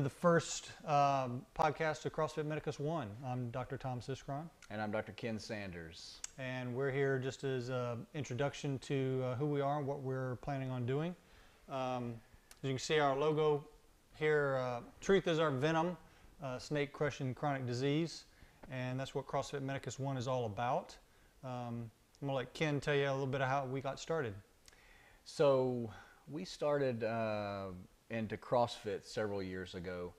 the first podcast of CrossFit Medicus One. I'm Dr. Tom Siskron. And I'm Dr. Ken Sanders. And we're here just as an introduction to who we are and what we're planning on doing. As you can see our logo here, truth is our venom, snake crushing chronic disease. And that's what CrossFit Medicus One is all about. I'm going to let Ken tell you a little bit of how we got started. So we started into CrossFit several years ago,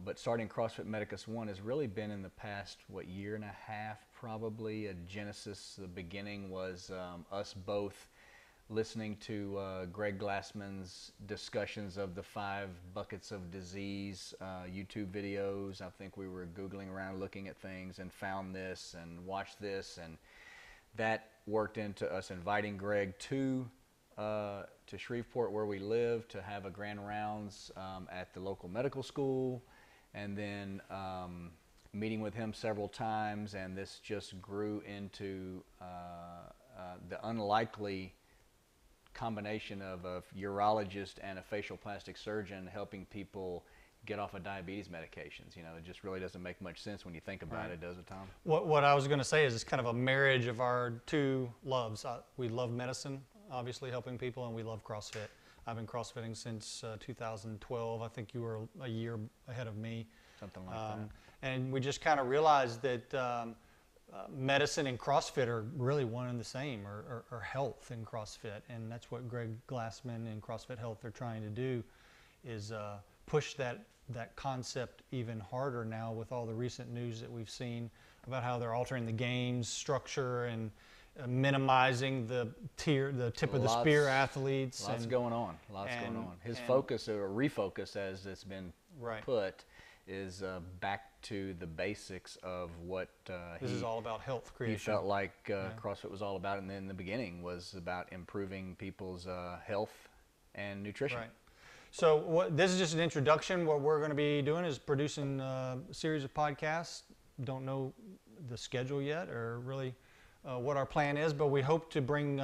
but starting CrossFit Medicus One has really been in the past, year and a half probably. A genesis, the beginning was us both listening to Greg Glassman's discussions of the 5 buckets of disease, YouTube videos. I think we were Googling around looking at things and found this and watched this, and that worked into us inviting Greg to Shreveport, where we live, to have a grand rounds at the local medical school, and then meeting with him several times, and this just grew into the unlikely combination of a urologist and a facial plastic surgeon helping people get off of diabetes medications. You know, it just really doesn't make much sense when you think about it, does it, Tom? What I was going to say is it's kind of a marriage of our two loves. We love medicine, obviously helping people, and we love CrossFit. I've been CrossFitting since 2012. I think you were a year ahead of me. Something like that. And we just kind of realized that medicine and CrossFit are really one and the same, or health in CrossFit. And that's what Greg Glassman and CrossFit Health are trying to do, is push that concept even harder now with all the recent news that we've seen about how they're altering the game's structure and minimizing the tip of the spear athletes. Lots going on. His focus, or refocus as it's been put, is back to the basics of what this is all about health creation. He felt like CrossFit was all about, and then in the beginning was about improving people's health and nutrition. Right. So this is just an introduction. What we're going to be doing is producing a series of podcasts. Don't know the schedule yet, or really what our plan is, but we hope to bring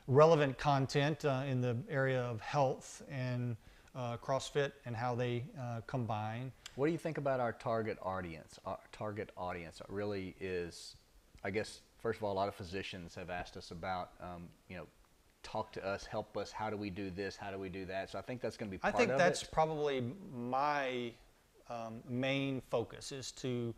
relevant content in the area of health and CrossFit and how they combine. What do you think about our target audience? Our target audience really is, I guess, first of all, a lot of physicians have asked us about, talk to us, help us, how do we do this, how do we do that? So I think that's going to be part of it. I think that's probably my main focus, is to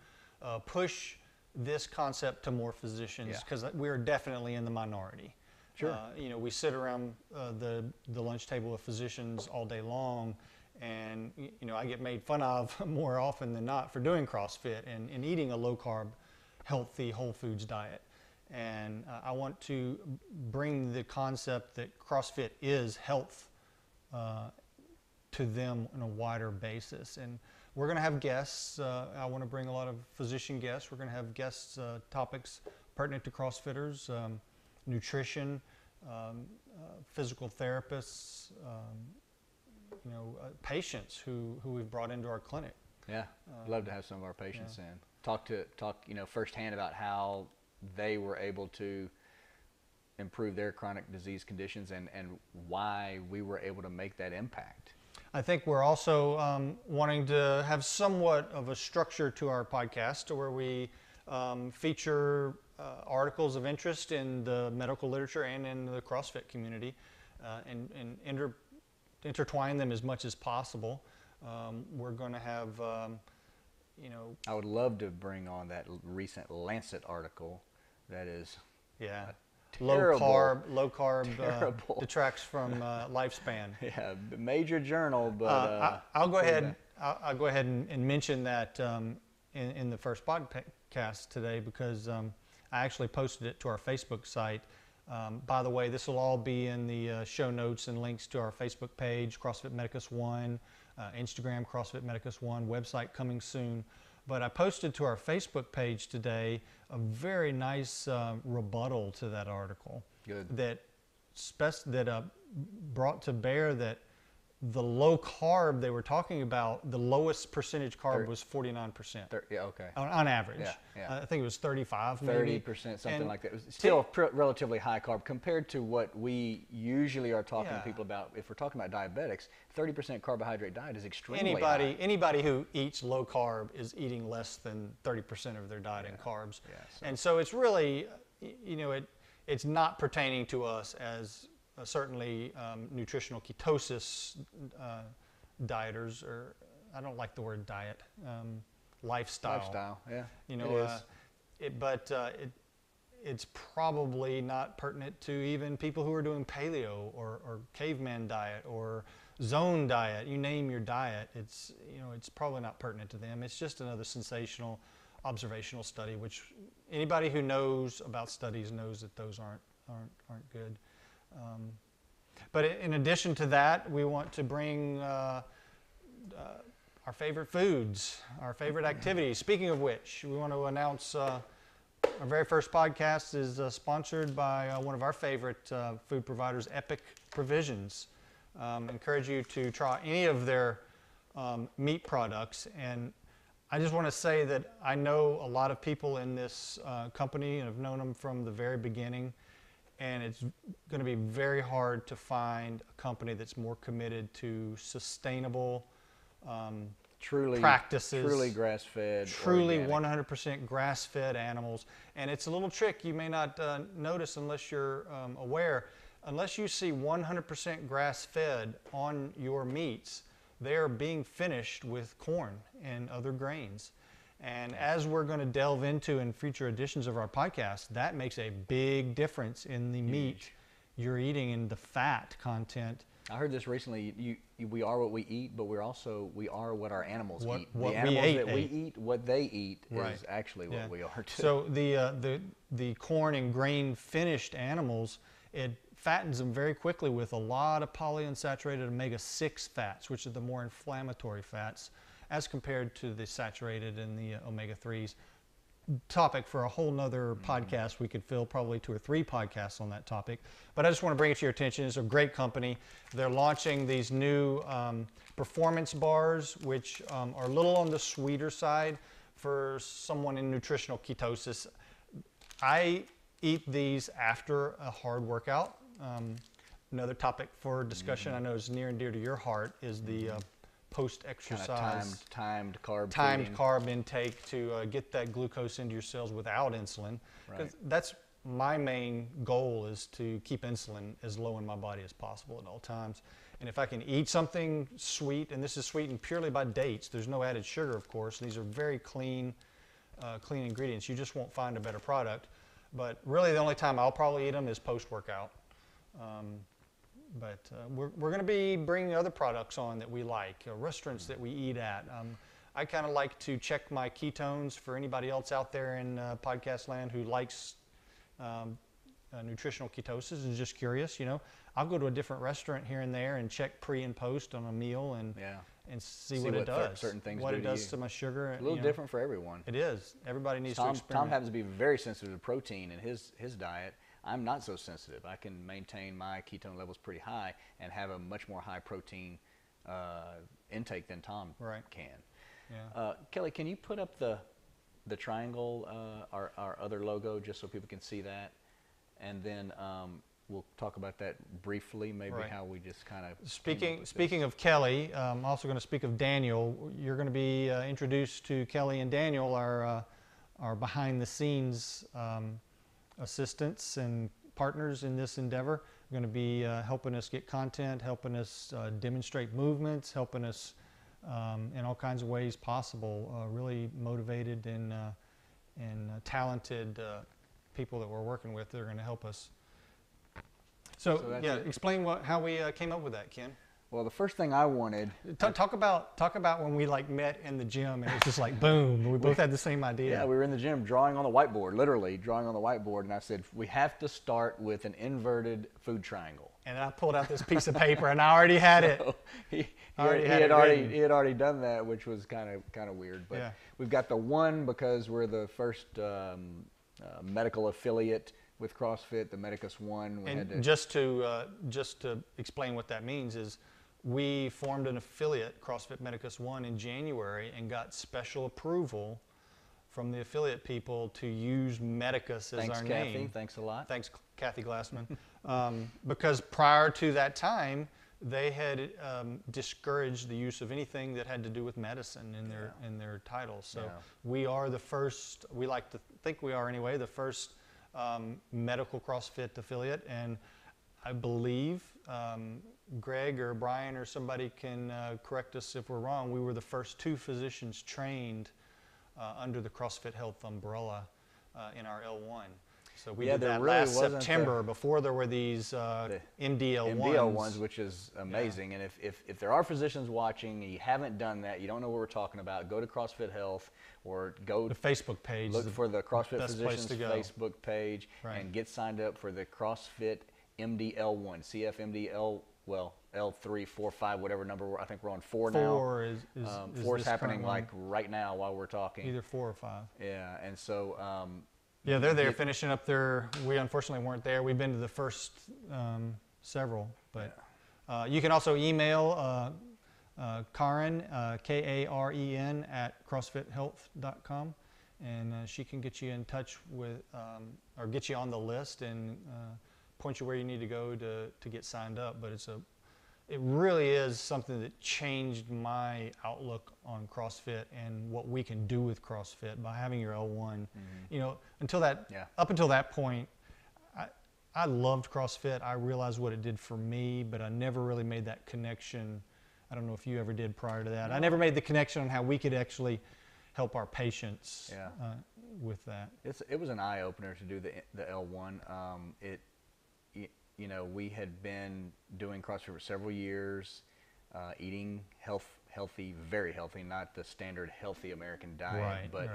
push this concept to more physicians, because we're definitely in the minority. Sure. We sit around the lunch table with physicians all day long, and I get made fun of more often than not for doing CrossFit and eating a low-carb, healthy, whole foods diet. And I want to bring the concept that CrossFit is health to them on a wider basis. And we're going to have guests. I want to bring a lot of physician guests. We're going to have guests, topics pertinent to CrossFitters, nutrition, physical therapists, patients who we've brought into our clinic. Yeah, I'd love to have some of our patients in. Talk firsthand about how they were able to improve their chronic disease conditions and why we were able to make that impact. I think we're also wanting to have somewhat of a structure to our podcast, where we feature articles of interest in the medical literature and in the CrossFit community, and intertwine them as much as possible. We're going to have, I would love to bring on that recent Lancet article that is low carb detracts from lifespan. Yeah, major journal, but I'll go ahead and mention that in the first podcast today, because I actually posted it to our Facebook site. By the way, this will all be in the show notes and links to our Facebook page, CrossFit Medicus One, Instagram, CrossFit Medicus One, website coming soon. But I posted to our Facebook page today a very nice rebuttal to that article. Good. That brought to bear that the low carb they were talking about, the lowest percentage carb was 49%. Yeah, okay. On average. Yeah, yeah. I think it was 35, maybe. 30%, something And like that. It was still relatively high carb compared to what we usually are talking to people about. If we're talking about diabetics, 30% carbohydrate diet is extremely high. Anybody who eats low carb is eating less than 30% of their diet in carbs. Yeah, and so it's really, you know, it's not pertaining to us as certainly nutritional ketosis dieters, or I don't like the word diet, lifestyle. Lifestyle, yeah. You know, it's probably not pertinent to even people who are doing paleo or caveman diet or zone diet. You name your diet, it's, you know, it's probably not pertinent to them. It's just another sensational observational study, which anybody who knows about studies knows that those aren't good. But in addition to that, we want to bring our favorite foods, our favorite activities. Speaking of which, we want to announce our very first podcast is sponsored by one of our favorite food providers, Epic Provisions. Encourage you to try any of their meat products. And I just want to say that I know a lot of people in this company and have known them from the very beginning. And it's going to be very hard to find a company that's more committed to sustainable practices. Truly grass-fed. Truly 100% grass-fed animals. And it's a little trick you may not notice unless you're aware. Unless you see 100% grass-fed on your meats, they are being finished with corn and other grains. And as we're going to delve into in future editions of our podcast, that makes a big difference in the meat you're eating and the fat content. I heard this recently. We are what we eat, but we are what our animals eat. What the animals we eat, what they eat is actually what we are too. So the corn and grain finished animals, it fattens them very quickly with a lot of polyunsaturated omega-6 fats, which are the more inflammatory fats, as compared to the saturated and the omega-3s. Topic for a whole nother podcast. We could fill probably 2 or 3 podcasts on that topic. But I just want to bring it to your attention. It's a great company. They're launching these new performance bars, which are a little on the sweeter side for someone in nutritional ketosis. I eat these after a hard workout. Another topic for discussion I know is near and dear to your heart is the post-exercise timed carb intake to get that glucose into your cells without insulin. Because that's my main goal, is to keep insulin as low in my body as possible at all times. And if I can eat something sweet, and this is sweetened purely by dates, there's no added sugar, of course. These are very clean ingredients. You just won't find a better product. But really the only time I'll probably eat them is post-workout. But we're going to be bringing other products on that we like, restaurants that we eat at. I kind of like to check my ketones. For anybody else out there in podcast land who likes nutritional ketosis and is just curious, you know, I'll go to a different restaurant here and there and check pre and post on a meal and see what it does. Certain things what do it does you. to my sugar. It's a little different for everyone. It is. Everybody needs to experiment. Tom happens to be very sensitive to protein in his diet. I'm not so sensitive. I can maintain my ketone levels pretty high and have a much more high protein intake than Tom can. Yeah. Kelly, can you put up the triangle, our other logo, just so people can see that? And then we'll talk about that briefly, maybe how we just kind of... Speaking of Kelly, I'm also going to speak of Daniel. You're going to be introduced to Kelly and Daniel, our behind-the-scenes assistants and partners in this endeavor. They're going to be helping us get content, helping us demonstrate movements, helping us in all kinds of ways possible. Really motivated and talented people that we're working with. They're going to help us. So explain how we came up with that, Ken. Well, the first thing I wanted... Talk about when we met in the gym and it was just like boom, we both had the same idea. Yeah, we were in the gym drawing on the whiteboard, literally drawing on the whiteboard, and I said, we have to start with an inverted food triangle. And I pulled out this piece of paper and I already had it. He had already done that, which was kind of weird. But we've got the 1 because we're the first medical affiliate with CrossFit, the Medicus One. Just to explain what that means is, we formed an affiliate, CrossFit Medicus One, in January and got special approval from the affiliate people to use Medicus as Thanks, our Kathy. name. Thanks a lot. Thanks, Kathy Glassman. Because prior to that time, they had discouraged the use of anything that had to do with medicine in their titles. So we are the first, we like to think we are anyway, the first medical CrossFit affiliate. And I believe Greg or Brian or somebody can correct us if we're wrong. We were the first 2 physicians trained under the CrossFit Health umbrella in our L1. So we did that really last September before there were these MDL1s. MDL1s, which is amazing. Yeah. And if there are physicians watching and you haven't done that, you don't know what we're talking about, go to CrossFit Health or go to the Facebook page. Look for the CrossFit Physicians Facebook page and get signed up for the CrossFit MDL1, CFMDL, well, L3, 4, 5, whatever number. I think we're on 4 now. 4 is 4 is happening like right now while we're talking. Either 4 or 5. Yeah, and so yeah, they're there finishing up their. We unfortunately weren't there. We've been to the first several, but you can also email Karen, Karen at CrossFitHealth.com, and she can get you in touch with or get you on the list and point you where you need to go to get signed up. But it really is something that changed my outlook on CrossFit and what we can do with CrossFit by having your L1. You know, up until that point, I loved CrossFit. I realized what it did for me, but I never really made that connection. I don't know if you ever did prior to that. I never made the connection on how we could actually help our patients with that. It was an eye-opener to do the L1. You know, we had been doing CrossFit for several years, eating healthy, very healthy, not the standard healthy American diet, but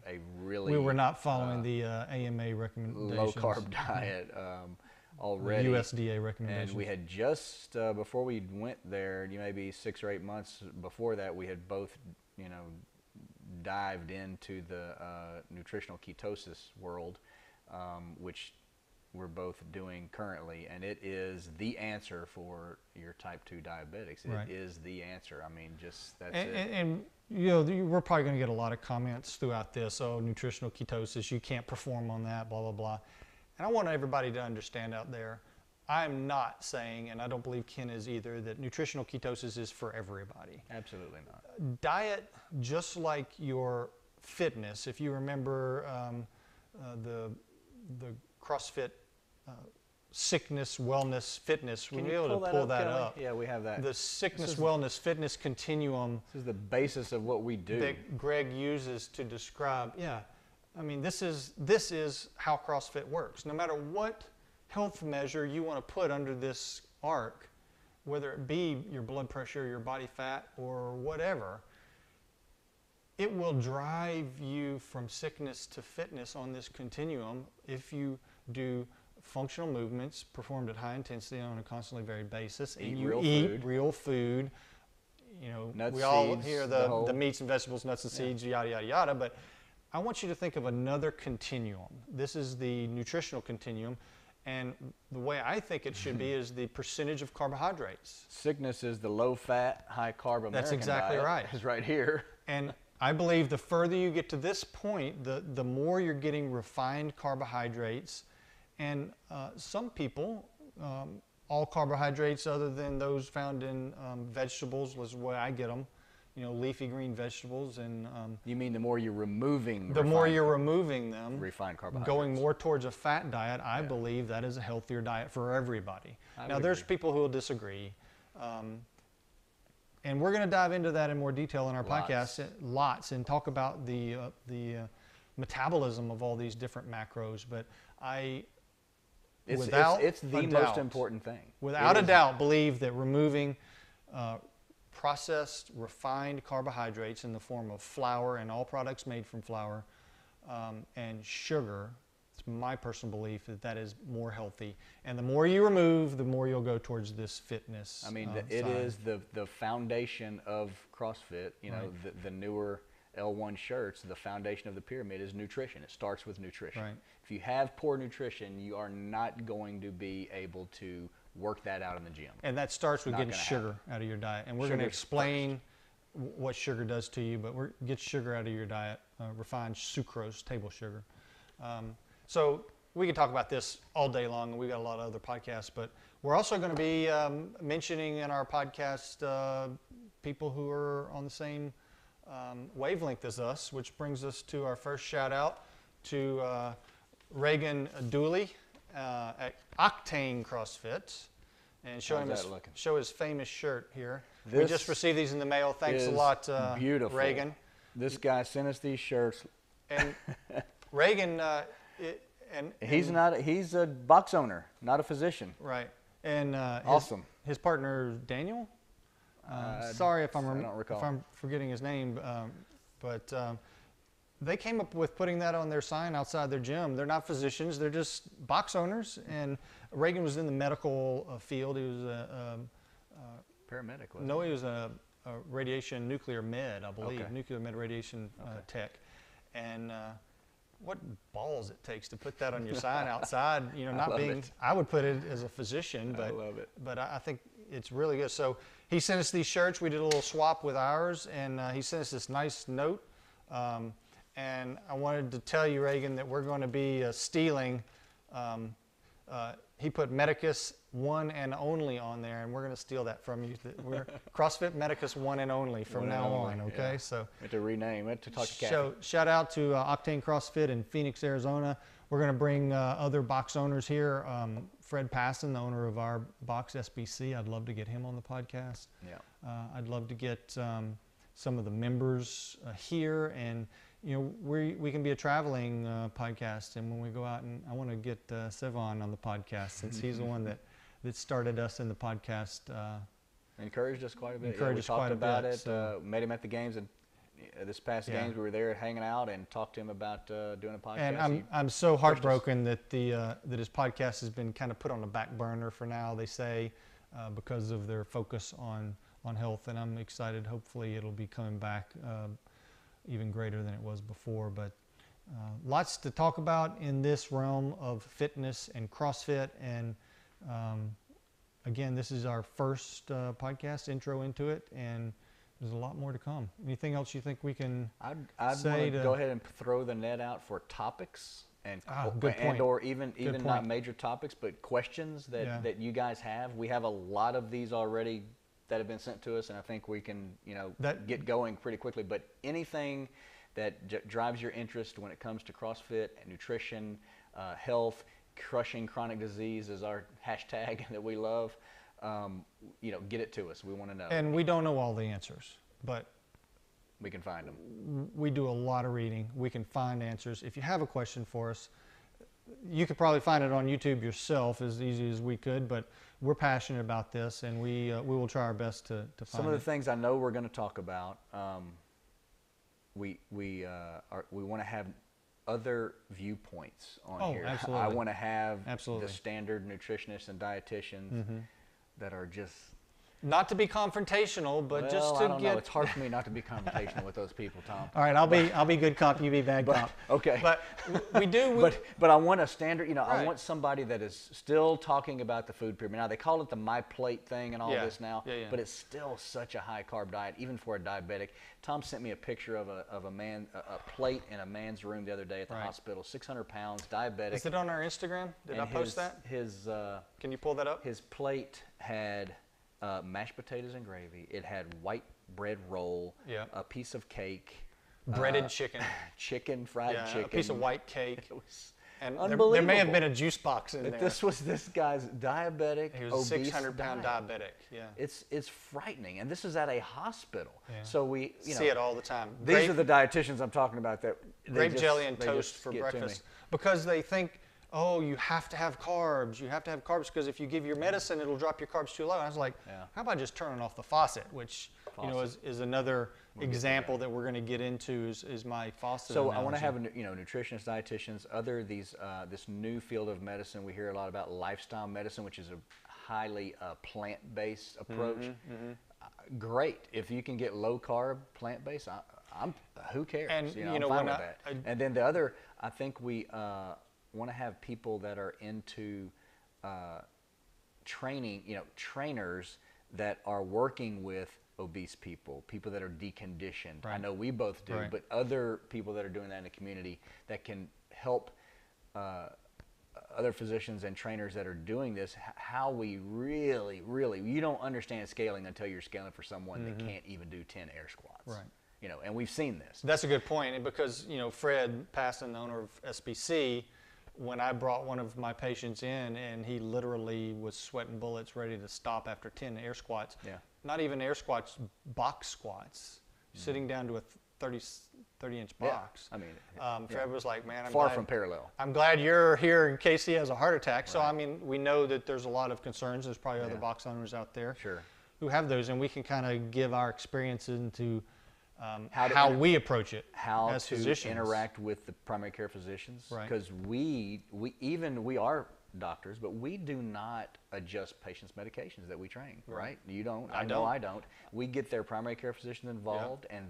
a really... We were not following the AMA recommendations. Low-carb diet already. The USDA recommendations. And we had just, before we went there, maybe 6 or 8 months before that, we had both, you know, dived into the nutritional ketosis world, which we're both doing currently, and it is the answer for your type 2 diabetics. It is the answer. I mean, just that's it. And you know, we're probably going to get a lot of comments throughout this. Oh, nutritional ketosis, you can't perform on that, blah, blah, blah. And I want everybody to understand out there, I'm not saying, and I don't believe Ken is either, that nutritional ketosis is for everybody. Absolutely not. Diet, just like your fitness, if you remember the CrossFit sickness, wellness, fitness. We'll be able to pull that up. Yeah, we have that. The sickness, wellness, fitness continuum. This is the basis of what we do. That Greg uses to describe. Yeah, I mean, this is how CrossFit works. No matter what health measure you want to put under this arc, whether it be your blood pressure, your body fat, or whatever, it will drive you from sickness to fitness on this continuum if you do functional movements performed at high intensity on a constantly varied basis. Eat real food. You know, nuts, we all seeds, hear the meats and vegetables, nuts and seeds, yada, yada, yada. But I want you to think of another continuum. This is the nutritional continuum. And the way I think it should be is the percentage of carbohydrates. Sickness is the low-fat, high-carb American That's exactly diet. right. It's right here. And I believe the further you get to this point, the more you're getting refined carbohydrates. And some people, all carbohydrates other than those found in vegetables was the way I get them. You know, leafy green vegetables and... you mean the more you're removing... The more you're removing them... Refined carbohydrates. Going more towards a fat diet, I believe that is a healthier diet for everybody. Now, there's people who will disagree. And we're going to dive into that in more detail in our podcast, and talk about the metabolism of all these different macros. But it's the most important thing. Without a doubt, believe that removing processed, refined carbohydrates in the form of flour and all products made from flour and sugar, it's my personal belief that is more healthy. And the more you remove, the more you'll go towards this fitness. I mean, it is the foundation of CrossFit. You know, the newer L1 shirts, the foundation of the pyramid is nutrition. It starts with nutrition. If you have poor nutrition, you are not going to be able to work that out in the gym. And that starts with Not getting gonna sugar out of your diet. And we're going to Sugar's explain what sugar does to you, but get sugar out of your diet, refined sucrose, table sugar. So we could talk about this all day long, and we've got a lot of other podcasts, but we're also going to be mentioning in our podcast people who are on the same wavelength as us, which brings us to our first shout out to Reagan Dooley at Octane CrossFit, and show his famous shirt here. We just received these in the mail. Thanks a lot, beautiful. Reagan. This guy sent us these shirts. And Reagan, he's a box owner, not a physician. Right. And awesome. His partner Daniel. Sorry if I don't recall. if I'm forgetting his name, but they came up with putting that on their sign outside their gym. They're not physicians; they're just box owners. And Reagan was in the medical field. He was a paramedic. No, he was a radiation nuclear med, I believe, Okay. nuclear med radiation tech. And what balls it takes to put that on your sign outside. You know, not being. I would put it as a physician, but I love it. But I think it's really good. So he sent us these shirts. We did a little swap with ours, and he sent us this nice note. And I wanted to tell you, Reagan, that we're going to be stealing. He put Medicus One and Only on there, and we're going to steal that from you. We're CrossFit Medicus One and Only from now on. Okay, so we have to rename it to talk to Kathy. So shout out to Octane CrossFit in Phoenix, Arizona. We're going to bring other box owners here. Fred Passon, the owner of our box SBC. I'd love to get him on the podcast. Yeah. I'd love to get some of the members here, and you know, we can be a traveling podcast, and when we go out, and I want to get Sevon on the podcast, since he's the one that started us in the podcast. Encouraged us quite a bit. Encouraged us quite a bit. We talked about it, so. Met him at the games, and this past games we were there hanging out and talked to him about doing a podcast. And I'm so heartbroken that that his podcast has been kind of put on the back burner for now, they say, because of their focus on health, and I'm excited. Hopefully it'll be coming back even greater than it was before. But lots to talk about in this realm of fitness and CrossFit. And again, this is our first podcast intro into it, and there's a lot more to come. Anything else you think we can I'd say want to go ahead and throw the net out for topics and good point. or even Good not point. major topics, but questions that you guys have. We have a lot of these already that have been sent to us, and I think we can get going pretty quickly. But anything that drives your interest when it comes to CrossFit and nutrition, health, crushing chronic disease is our hashtag that we love. Get it to us. We want to know. And we don't know all the answers, but we can find them. We do a lot of reading. We can find answers. If you have a question for us, you could probably find it on YouTube yourself as easy as we could, but we're passionate about this, and we will try our best to find some of the things I know we're going to talk about. We want to have other viewpoints on here. Absolutely. I want to have Absolutely. the standard nutritionists and dietitians that are just not to be confrontational, but just to I don't get. know. It's hard for me not to be confrontational with those people, Tom. All right, I'll be good cop, you be bad cop. Okay. But we do. But I want a standard. I Right. want somebody that is still talking about the food pyramid. Now they call it the My Plate thing and all this now, but it's still such a high carb diet, even for a diabetic. Tom sent me a picture of a plate in a man's room the other day at the hospital. 600 pounds, diabetic. Is it on our Instagram? Did I post that? Can you pull that up? His plate had mashed potatoes and gravy. It had white bread roll, a piece of cake, breaded chicken, fried chicken, a piece of white cake. It was and unbelievable. there may have been a juice box in there. This was this guy's diabetic. He was a obese 600-pound diet. diabetic. Yeah, it's frightening, and this is at a hospital. Yeah. So we see it all the time. These are the dietitians I'm talking about that grape jelly and toast for get to breakfast because they think, oh, you have to have carbs. You have to have carbs because if you give your medicine, it'll drop your carbs too low. And I was like, how about just turning off the faucet, which is another example that we're going to get into is my faucet. So analogy. I want to have nutritionists, dietitians, this new field of medicine. We hear a lot about lifestyle medicine, which is a highly plant-based approach. Great if you can get low carb, plant-based. Who cares? And I'm fine with that. And then the other, I think we want to have people that are into training, trainers that are working with obese people, people that are deconditioned. Right. I know we both do, Right. but other people that are doing that in the community that can help other physicians and trainers that are doing this, how we really, you don't understand scaling until you're scaling for someone that can't even do 10 air squats. Right. And we've seen this. That's a good point, and because Fred Passon, the owner of SBC, when I brought one of my patients in and he literally was sweating bullets, ready to stop after 10 air squats. Yeah. Not even air squats, box squats, sitting down to a 30-inch box. Yeah. I mean, Fred was like, man, far from parallel. I'm glad you're here in case he has a heart attack. So, I mean, we know that there's a lot of concerns. There's probably other box owners out there who have those, and we can kind of give our experience into how we approach it as physicians. Interact with the primary care physicians. Right. Because we are doctors, but we do not adjust patients' medications that we train, right? You don't. I know I don't. We get their primary care physicians involved, and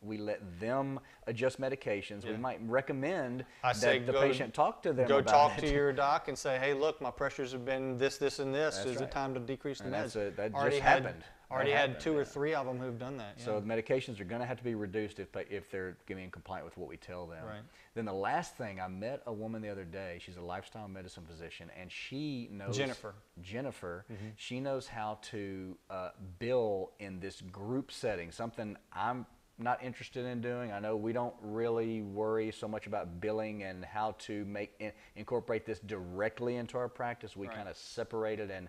we let them adjust medications. We might recommend that the patient talk to them Go about talk it. to your doc and say, hey, look, my pressures have been this, and this. Is it time to decrease the meds? That just happened. Already had 2 or 3 of them who've done that. So the medications are going to have to be reduced if they're getting compliant with what we tell them. Right. Then the last thing, I met a woman the other day. She's a lifestyle medicine physician, and she knows Jennifer. She knows how to bill in this group setting. Something I'm not interested in doing. I know we don't really worry so much about billing and how to incorporate this directly into our practice. We kind of separate it, and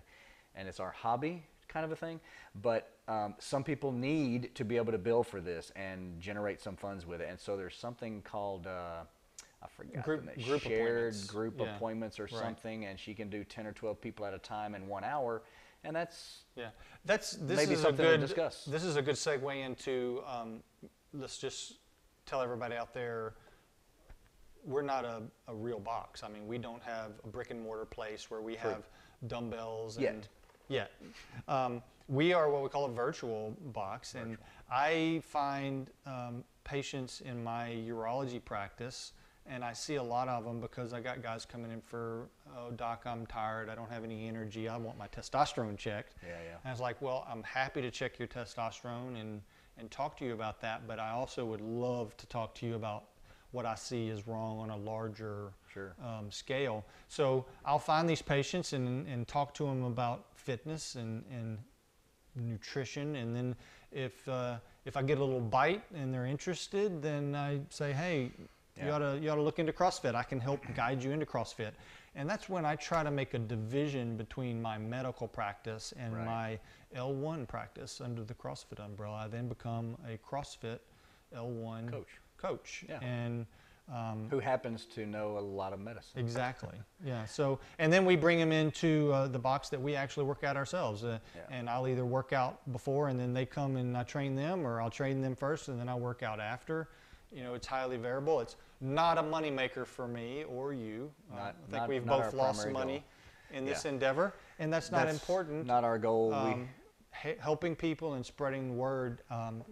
it's our hobby kind of a thing, but some people need to be able to bill for this and generate some funds with it, and so there's something called I forgot group shared appointments. group appointments or something, and she can do 10 or 12 people at a time in 1 hour, and that's maybe something to discuss. This is a good segue into let's just tell everybody out there, we're not a real box. I mean, we don't have a brick and mortar place where we have dumbbells and yet. We are what we call a virtual box, and I find patients in my urology practice, and I see a lot of them because I got guys coming in for, oh, doc, I'm tired, I don't have any energy, I want my testosterone checked. And I was like, well, I'm happy to check your testosterone and talk to you about that, but I also would love to talk to you about what I see is wrong on a larger scale. So I'll find these patients and talk to them about fitness and nutrition, and then if I get a little bite and they're interested, then I say, hey, you ought to look into CrossFit. I can help guide you into CrossFit. And that's when I try to make a division between my medical practice and my L1 practice under the CrossFit umbrella. I then become a CrossFit L1 coach. And who happens to know a lot of medicine. Exactly. Yeah. So, and then we bring them into the box that we actually work out ourselves. And I'll either work out before and then they come and I train them, or I'll train them first and then I'll work out after. It's highly variable. It's not a money maker for me or you. I think we've both lost money in this endeavor, and that's not important. Not our goal. Helping people and spreading the word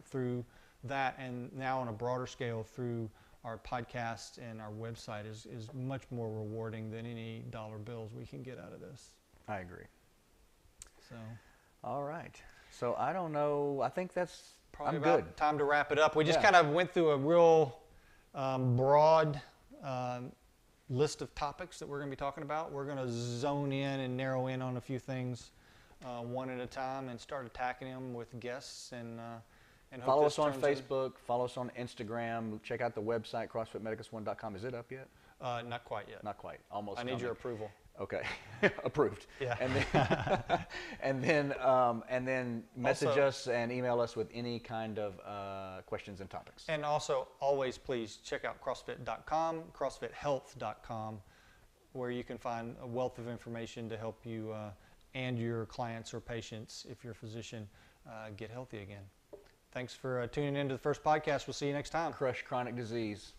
through that, and now on a broader scale through our podcast and our website is much more rewarding than any dollar bills we can get out of this. I agree. So, all right. So I don't know. I think that's probably about time to wrap it up. We just kind of went through a real broad list of topics that we're going to be talking about. We're going to zone in and narrow in on a few things one at a time and start attacking them with guests and follow us on Facebook, follow us on Instagram, check out the website, CrossFitMedicusOne.com. Is it up yet? Not quite yet. Not quite. Almost. I need your approval. Okay. Approved. Yeah. And then message us and email us with any kind of questions and topics. And also, always please check out CrossFit.com, CrossFitHealth.com, where you can find a wealth of information to help you and your clients or patients, if you're a physician, get healthy again. Thanks for tuning in to the first podcast. We'll see you next time. Crush chronic disease.